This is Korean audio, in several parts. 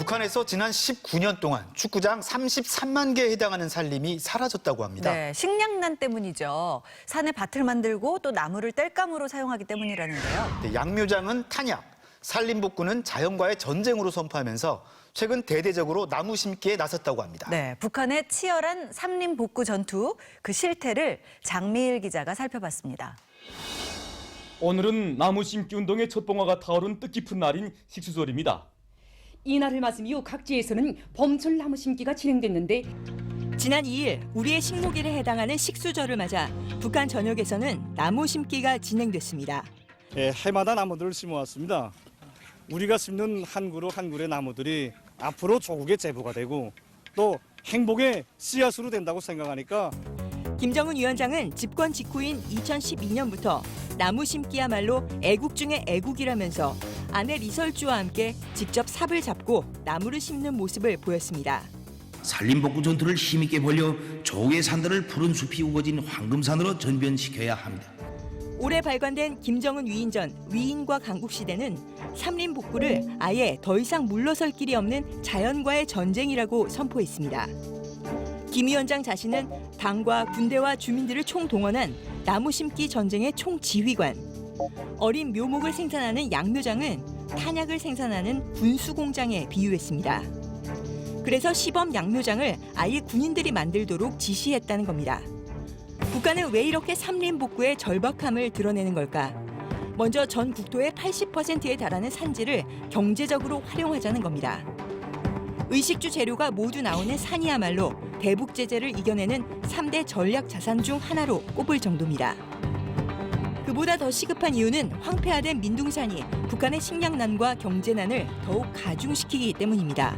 북한에서 지난 19년 동안 축구장 33만 개에 해당하는 산림이 사라졌다고 합니다. 네, 식량난 때문이죠. 산에 밭을 만들고 또 나무를 땔감으로 사용하기 때문이라는데요. 네, 양묘장은 탄약, 산림복구는 자연과의 전쟁으로 선포하면서 최근 대대적으로 나무 심기에 나섰다고 합니다. 네, 북한의 치열한 산림 복구 전투, 그 실태를 장미일 기자가 살펴봤습니다. 오늘은 나무 심기 운동의 첫 봉화가 타오른 뜻깊은 날인 식수절입니다. 이날을 맞은 이후 각지에서는 봄철 나무 심기가 진행됐는데 지난 2일 우리의 식목일에 해당하는 식수절을 맞아 북한 전역에서는 나무 심기가 진행됐습니다. 해마다 나무들을 심어왔습니다. 우리가 심는 한 그루의 나무들이 앞으로 조국의 제보가 되고 또 행복의 씨앗으로 된다고 생각하니까 김정은 위원장은 집권 직후인 2012년부터 나무 심기야말로 애국 중의 애국이라면서 아내 리설주와 함께 직접 삽을 잡고 나무를 심는 모습을 보였습니다. 산림복구 전투를 힘있게 벌려 조국의 산들을 푸른 숲이 우거진 황금산으로 전변시켜야 합니다. 올해 발간된 김정은 위인전 위인과 강국시대는 산림 복구를 아예 더 이상 물러설 길이 없는 자연과의 전쟁이라고 선포했습니다. 김 위원장 자신은 당과 군대와 주민들을 총동원한 나무 심기 전쟁의 총지휘관, 어린 묘목을 생산하는 양묘장은 탄약을 생산하는 군수공장에 비유했습니다. 그래서 시범 양묘장을 아예 군인들이 만들도록 지시했다는 겁니다. 북한은 왜 이렇게 산림 복구의 절박함을 드러내는 걸까? 먼저 전 국토의 80%에 달하는 산지를 경제적으로 활용하자는 겁니다. 의식주 재료가 모두 나오는 산이야말로 대북 제재를 이겨내는 3대 전략 자산 중 하나로 꼽을 정도입니다. 그보다 더 시급한 이유는 황폐화된 민둥산이 북한의 식량난과 경제난을 더욱 가중시키기 때문입니다.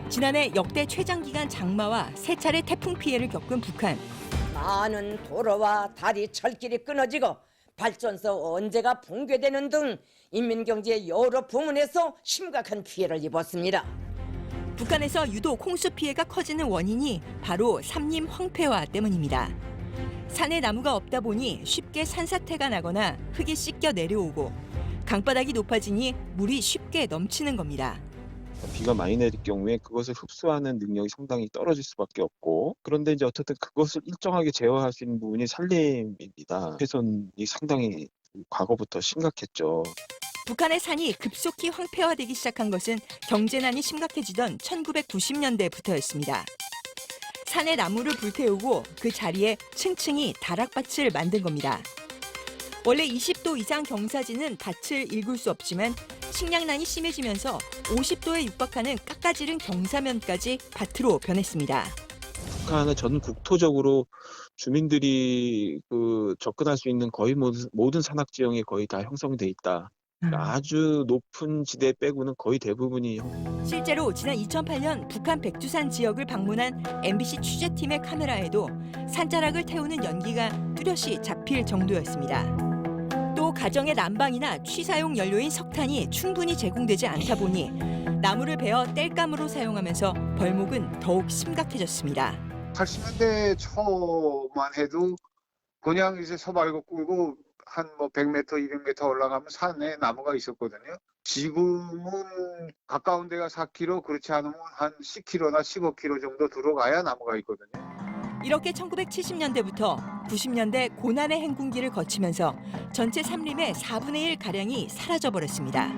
지난해 역대 최장기간 장마와 3차례 태풍 피해를 겪은 북한. 많은 도로와 다리, 철길이 끊어지고 발전소 언제가 붕괴되는 등 인민경제의 여러 부문에서 심각한 피해를 입었습니다. 북한에서 유독 홍수 피해가 커지는 원인이 바로 산림 황폐화 때문입니다. 산에 나무가 없다 보니 쉽게 산사태가 나거나 흙이 씻겨 내려오고 강바닥이 높아지니 물이 쉽게 넘치는 겁니다. 비가 많이 내릴 경우에 그것을 흡수하는 능력이 상당히 떨어질 수밖에 없고, 그런데 이제 어쨌든 그것을 일정하게 제어할 수 있는 부분이 산림입니다. 훼손이 상당히 과거부터 심각했죠. 북한의 산이 급속히 황폐화되기 시작한 것은 경제난이 심각해지던 1990년대부터였습니다. 산에 나무를 불태우고 그 자리에 층층이 다락밭을 만든 겁니다. 원래 20도 이상 경사지는 밭을 일굴 수 없지만 식량난이 심해지면서 50도에 육박하는 깎아지른 경사면까지 밭으로 변했습니다. 북한은 전 국토적으로 주민들이 접근할 수 있는 거의 모든 산악 지형이 거의 다 형성돼 있다. 아주 높은 지대 빼고는 거의 대부분이. 실제로 지난 2008년 북한 백두산 지역을 방문한 MBC 취재팀의 카메라에도 산자락을 태우는 연기가 뚜렷이 잡힐 정도였습니다. 또 가정의 난방이나 취사용 연료인 석탄이 충분히 제공되지 않다 보니 나무를 베어 땔감으로 사용하면서 벌목은 더욱 심각해졌습니다. 80년대 초만 해도 그냥 이제 소발고 끌고 한 100m, 200m 올라가면 산에 나무가 있었거든요. 지금은 가까운 데가 4km, 그렇지 않으면 한 10km나 15km 정도 들어가야 나무가 있거든요. 이렇게 1970년대부터 90년대 고난의 행군기를 거치면서 전체 산림의 4분의 1가량이 사라져버렸습니다.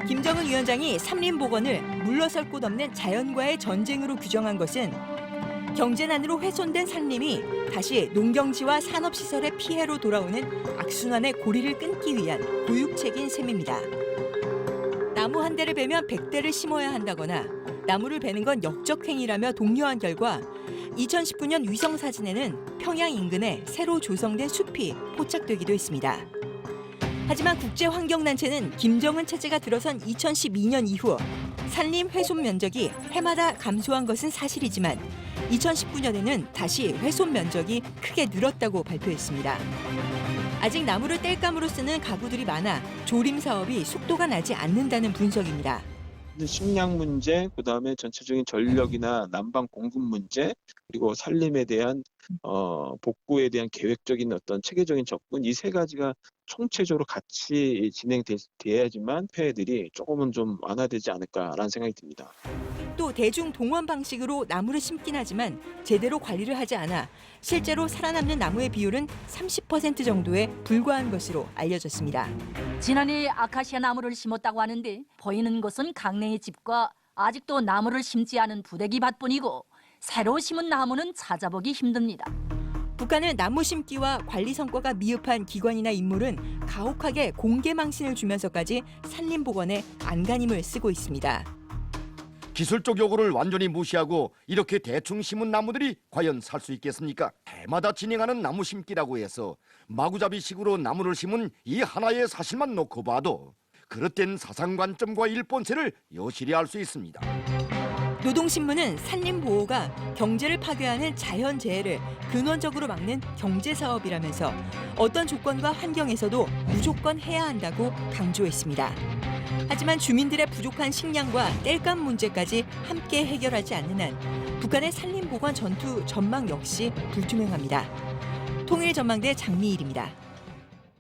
김정은 위원장이 산림 복원을 물러설 곳 없는 자연과의 전쟁으로 규정한 것은 경제난으로 훼손된 산림이 다시 농경지와 산업시설의 피해로 돌아오는 악순환의 고리를 끊기 위한 고육책인 셈입니다. 나무 한 대를 베면 100대를 심어야 한다거나 나무를 베는 건 역적행위라며 독려한 결과 2019년 위성사진에는 평양 인근에 새로 조성된 숲이 포착되기도 했습니다. 하지만 국제환경단체는 김정은 체제가 들어선 2012년 이후 산림 훼손 면적이 해마다 감소한 것은 사실이지만 2019년에는 다시 훼손 면적이 크게 늘었다고 발표했습니다. 아직 나무를 땔감으로 쓰는 가구들이 많아 조림 사업이 속도가 나지 않는다는 분석입니다. 식량 문제, 그다음에 전체적인 전력이나 난방 공급 문제, 그리고 산림에 대한 복구에 대한 계획적인 어떤 체계적인 접근, 이 세 가지가 총체적으로 같이 진행돼야지만 폐해들이 조금은 좀 완화되지 않을까라는 생각이 듭니다. 또 대중 동원 방식으로 나무를 심긴 하지만 제대로 관리를 하지 않아 실제로 살아남는 나무의 비율은 30% 정도에 불과한 것으로 알려졌습니다. 지난해 아카시아 나무를 심었다고 하는데 보이는 것은 강냉이 집과 아직도 나무를 심지 않은 부대기 밭뿐이고 새로 심은 나무는 찾아보기 힘듭니다. 북한은 나무 심기와 관리 성과가 미흡한 기관이나 인물은 가혹하게 공개 망신을 주면서까지 산림보건에 안간힘을 쓰고 있습니다. 기술적 요구를 완전히 무시하고 이렇게 대충 심은 나무들이 과연 살 수 있겠습니까? 해마다 진행하는 나무 심기라고 해서 마구잡이식으로 나무를 심은 이 하나의 사실만 놓고 봐도 그릇된 사상 관점과 일본세를 여실히 알 수 있습니다. 노동신문은 산림보호가 경제를 파괴하는 자연재해를 근원적으로 막는 경제사업이라면서 어떤 조건과 환경에서도 무조건 해야 한다고 강조했습니다. 하지만 주민들의 부족한 식량과 땔감 문제까지 함께 해결하지 않는 한 북한의 산림보건 전투 전망 역시 불투명합니다. 통일전망대 장미일입니다.